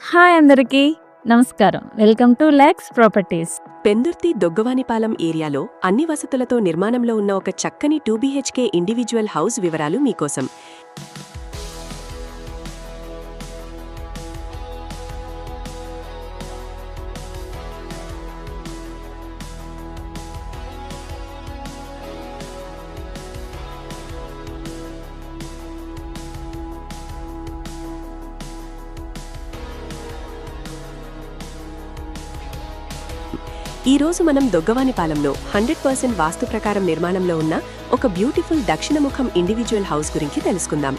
Hi అందరికీ నమస్కారం. Welcome to Lax properties. Pendurthi Doggavanipalem ఏరియాలో అన్ని వసతులతో నిర్మాణంలో ఉన్న ఒక చక్కని 2 BHK ఇండివిజువల్ హౌస్ వివరాలు మీకోసం. ఈ రోజు మనం దొగ్గవానిపాలెంలో 100% వాస్తు ప్రకారం నిర్మాణంలో ఉన్న ఒక బ్యూటిఫుల్ దక్షిణముఖం ఇండివిజువల్ హౌస్ గురించి తెలుసుకుందాం.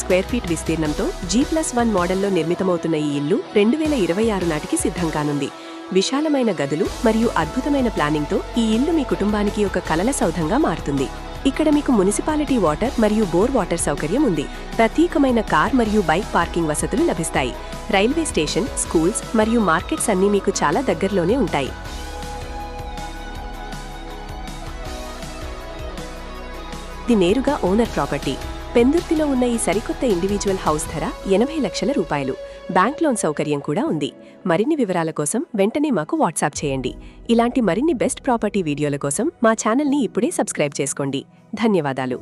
స్క్వేర్ ఫీట్ విస్తీర్ణంతో G+1 మోడల్లో నిర్మితమవుతున్న ఈ ఇల్లు 2026 నాటికి సిద్ధం కానుంది. విశాలమైన గదులు మరియు అద్భుతమైన ప్లానింగ్తో ఈ ఇల్లు మీ కుటుంబానికి ఒక కలల సౌధంగా మారుతుంది. ఇక్కడ మీకు మున్సిపాలిటీ వాటర్ మరియు బోర్ వాటర్ సౌకర్యం ఉంది. ప్రత్యేకమైన కార్ మరియు బైక్ పార్కింగ్ వసతులు లభిస్తాయి. రైల్వే స్టేషన్, స్కూల్స్ మరియు మార్కెట్స్ అన్నీ మీకు చాలా దగ్గరలోనే ఉంటాయి. ఇది నేరుగా ఓనర్ ప్రాపర్టీ. పెందుర్తిలో ఉన్న ఈ సరికొత్త ఇండివిజువల్ హౌస్ ధర 80 లక్షల రూపాయలు. బ్యాంక్ లోన్ సౌకర్యం కూడా ఉంది. మరిన్ని వివరాల కోసం వెంటనే మాకు వాట్సాప్ చేయండి. ఇలాంటి మరిన్ని బెస్ట్ ప్రాపర్టీ వీడియోల కోసం మా ఛానల్ని ఇప్పుడే సబ్స్క్రైబ్ చేసుకోండి. ధన్యవాదాలు.